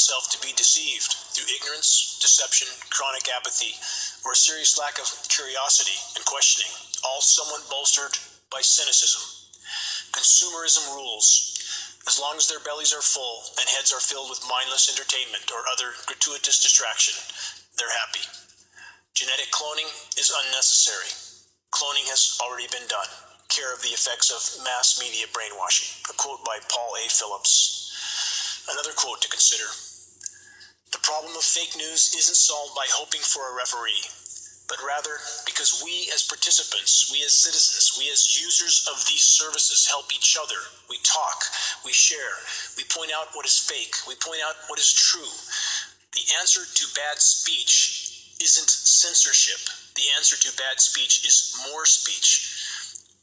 oneself to be deceived through ignorance, deception, chronic apathy, or a serious lack of curiosity and questioning, all somewhat bolstered by cynicism. Consumerism rules. As long as their bellies are full and heads are filled with mindless entertainment or other gratuitous distraction, they're happy. Genetic cloning is unnecessary. Cloning has already been done. Care of the effects of mass media brainwashing. A quote by Paul A. Phillips. Another quote to consider. The problem of fake news isn't solved by hoping for a referee, but rather because we as participants, we as citizens, we as users of these services help each other. We talk, we share, we point out what is fake, we point out what is true. The answer to bad speech isn't censorship. The answer to bad speech is more speech.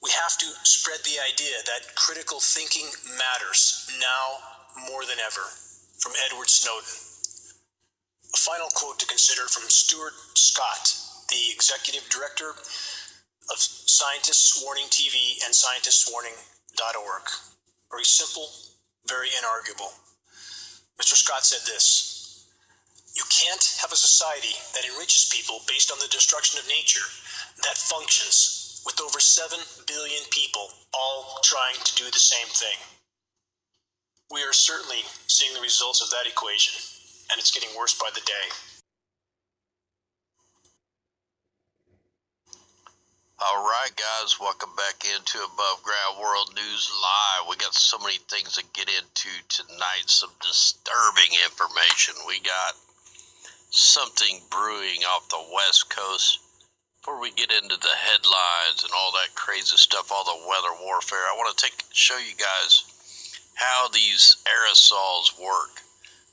We have to spread the idea that critical thinking matters now more than ever. From Edward Snowden. A final quote to consider from Stuart Scott, the executive director of Scientists Warning TV and scientistswarning.org. Very simple, very inarguable. Mr. Scott said this: you can't have a society that enriches people based on the destruction of nature that functions with over 7 billion people all trying to do the same thing. We are certainly seeing the results of that equation, and it's getting worse by the day. All right, guys, welcome back into Above Ground World News Live. We got so many things to get into tonight, some disturbing information. We got something brewing off the West Coast. Before we get into the headlines and all that crazy stuff, all the weather warfare, I want to show you guys how these aerosols work.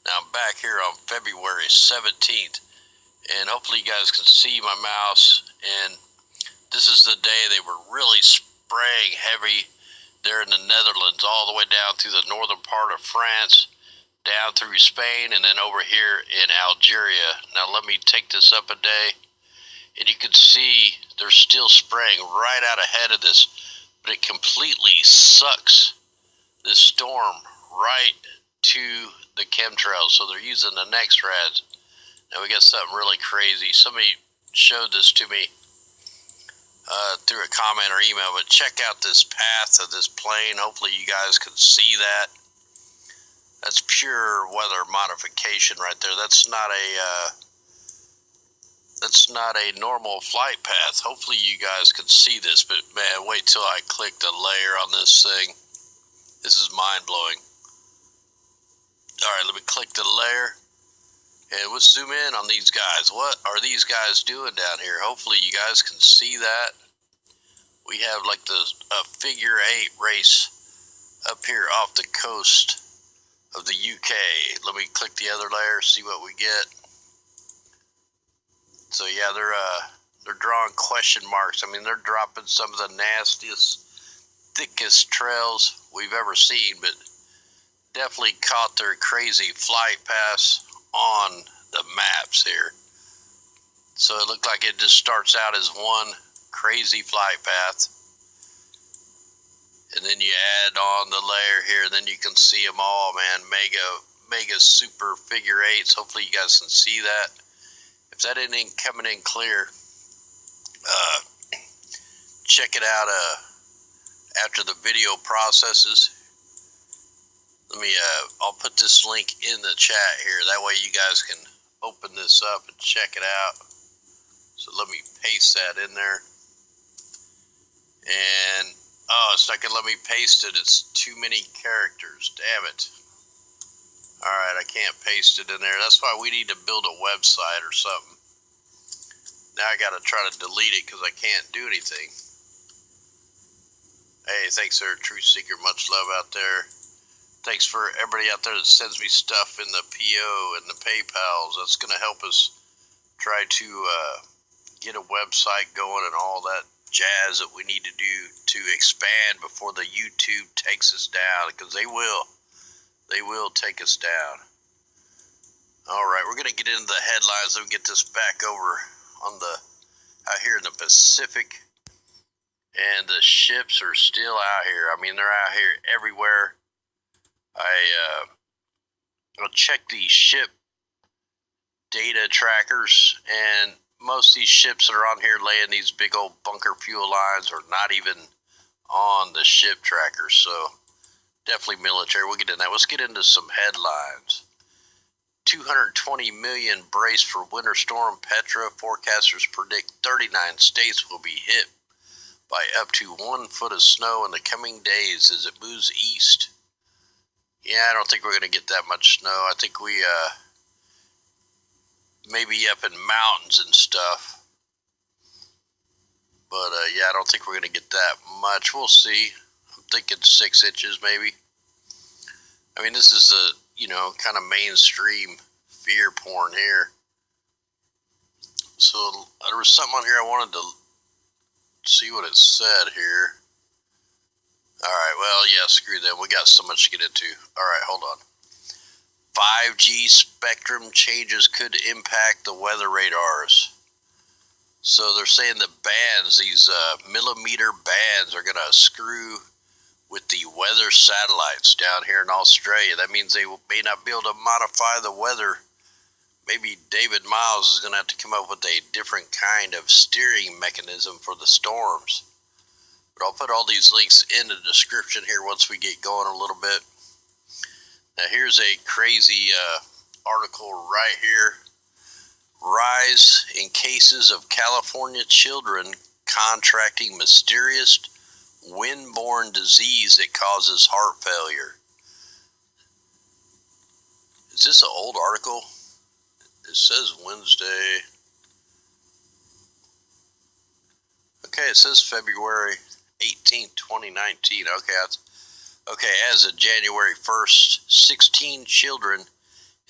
Now, I'm back here on February 17th, and hopefully you guys can see my mouse, and this is the day they were really spraying heavy there in the Netherlands, all the way down through the northern part of France, down through Spain, and then over here in Algeria. Now, let me take this up a day. And you can see they're still spraying right out ahead of this, but it completely sucks this storm right to the chemtrails. So they're using the NextRads. Now we got something really crazy. Somebody showed this to me through a comment or email, but check out this path of this plane. Hopefully you guys can see that. That's pure weather modification right there. That's not a normal flight path. Hopefully you guys can see this, but man, wait till I click the layer on this thing. This is mind-blowing. All right, let me click the layer, and let's zoom in on these guys. What are these guys doing down here? Hopefully you guys can see that. We have like a figure 8 race up here off the coast of the UK. Let me click the other layer, see what we get. So yeah, they're drawing question marks. I mean, they're dropping some of the nastiest, thickest trails we've ever seen, but definitely caught their crazy flight paths on the maps here. So it looked like it just starts out as one crazy flight path, and then you add on the layer here, and then you can see them all, man. Mega super figure 8s. Hopefully you guys can see that. If that isn't coming in clear, check it out after the video processes. I'll put this link in the chat here. That way you guys can open this up and check it out. So let me paste that in there. And, it's not going to let me paste it. It's too many characters. Damn it. Alright, I can't paste it in there. That's why we need to build a website or something. Now I gotta try to delete it because I can't do anything. Hey, thanks there, Truth Seeker. Much love out there. Thanks for everybody out there that sends me stuff in the PO and the PayPals. That's gonna help us try to get a website going and all that jazz that we need to do to expand before the YouTube takes us down, because they will. They will take us down. All right, we're going to get into the headlines and get this back over on out here in the Pacific. And the ships are still out here. I mean, they're out here everywhere. I'll check the ship data trackers, and most of these ships that are on here laying these big old bunker fuel lines are not even on the ship trackers, so definitely military. We'll get in that. Let's get into some headlines. 220 million brace for winter storm Petra. Forecasters predict 39 states will be hit by up to 1 foot of snow in the coming days as it moves east. Yeah, I don't think we're going to get that much snow. I think we maybe up in mountains and stuff. But yeah, I don't think we're going to get that much. We'll see. I'm thinking 6 inches maybe. I mean, this is a, kind of mainstream fear porn here. So there was something on here I wanted to see what it said here. Alright, well, yeah, screw that. We got so much to get into. Alright, hold on. 5G spectrum changes could impact the weather radars. So they're saying the bands, these millimeter bands, are going to screw with the weather satellites down here in Australia. That means they may not be able to modify the weather. Maybe David Miles is going to have to come up with a different kind of steering mechanism for the storms. But I'll put all these links in the description here once we get going a little bit. Now here's a crazy article right here. Rise in cases of California children contracting mysterious wind-borne disease that causes heart failure. Is this an old article? It says Wednesday. Okay, it says February 18th, 2019. Okay, as of January 1st, 16 children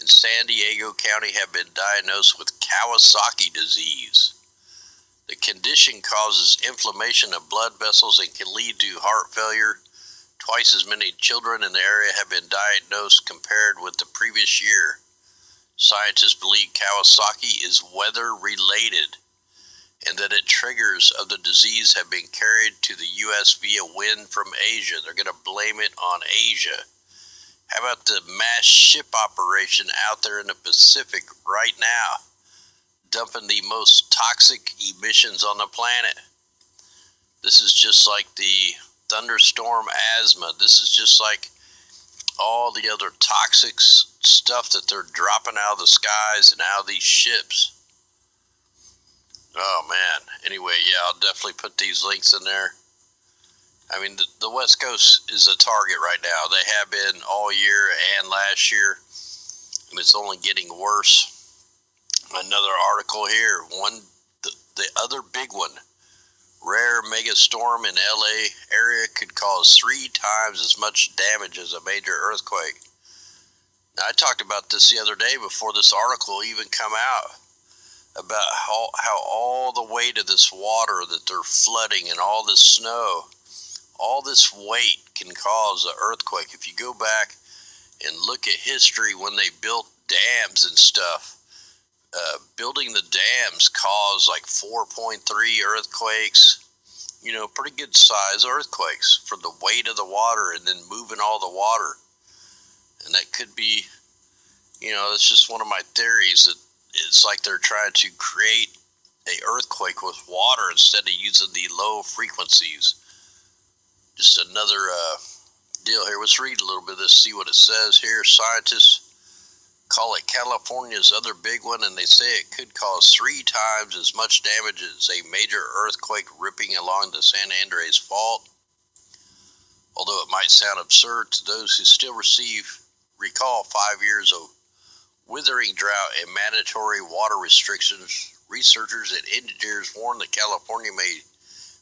in San Diego County have been diagnosed with Kawasaki disease. The condition causes inflammation of blood vessels and can lead to heart failure. Twice as many children in the area have been diagnosed compared with the previous year. Scientists believe Kawasaki is weather-related and that triggers of the disease have been carried to the U.S. via wind from Asia. They're going to blame it on Asia. How about the mass ship operation out there in the Pacific right now, dumping the most toxic emissions on the planet? This is just like the thunderstorm asthma. This is just like all the other toxic stuff that they're dropping out of the skies and out of these ships. Oh man. Anyway, yeah, I'll definitely put these links in there. I mean, the West Coast is a target right now. They have been all year and last year, and it's only getting worse. Another article here. The other big one. Rare mega storm in LA area could cause 3 times as much damage as a major earthquake. Now, I talked about this the other day before this article even come out, about how all the weight of this water that they're flooding and all this snow, all this weight can cause an earthquake. If you go back and look at history when they built dams and stuff, building the dams caused like 4.3 earthquakes, pretty good size earthquakes for the weight of the water and then moving all the water. And that could be, it's just one of my theories that it's like they're trying to create an earthquake with water instead of using the low frequencies. Just another deal here. Let's read a little bit of this, see what it says here. Scientists call it California's other big one, and they say it could cause 3 times as much damage as a major earthquake ripping along the San Andreas Fault. Although it might sound absurd to those who still recall 5 years of withering drought and mandatory water restrictions, researchers and engineers warn that California may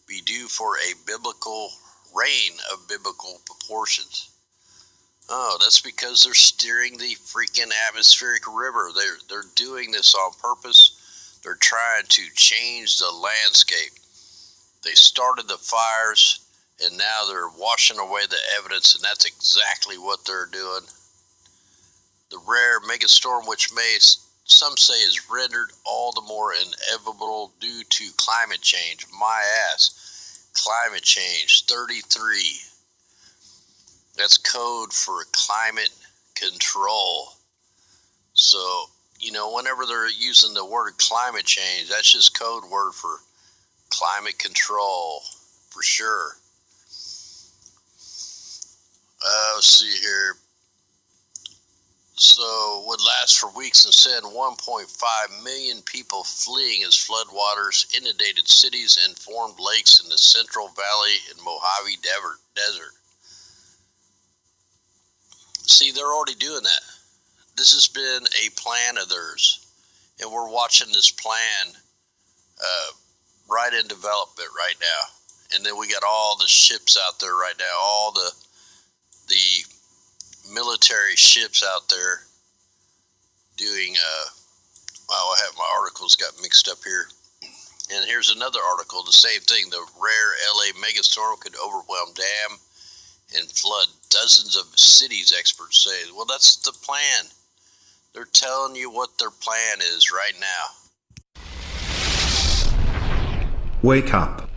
be due for a biblical rain of biblical proportions. Oh, that's because they're steering the freaking atmospheric river. They're doing this on purpose. They're trying to change the landscape. They started the fires, and now they're washing away the evidence, and that's exactly what they're doing. The rare megastorm, which some say is rendered all the more inevitable due to climate change. My ass. Climate change, 33. That's code for climate control. So, whenever they're using the word climate change, that's just code word for climate control, for sure. Let's see here. So, would last for weeks and send 1.5 million people fleeing as floodwaters inundated cities and formed lakes in the Central Valley and Mojave Desert. See, they're already doing that. This has been a plan of theirs, and we're watching this plan right in development right now. And then we got all the ships out there right now, all the military ships out there doing, I have my articles got mixed up here. And here's another article, the same thing. The rare LA megastorm could overwhelm dam and flood dozens of cities, experts say. Well, that's the plan. They're telling you what their plan is right now. Wake up.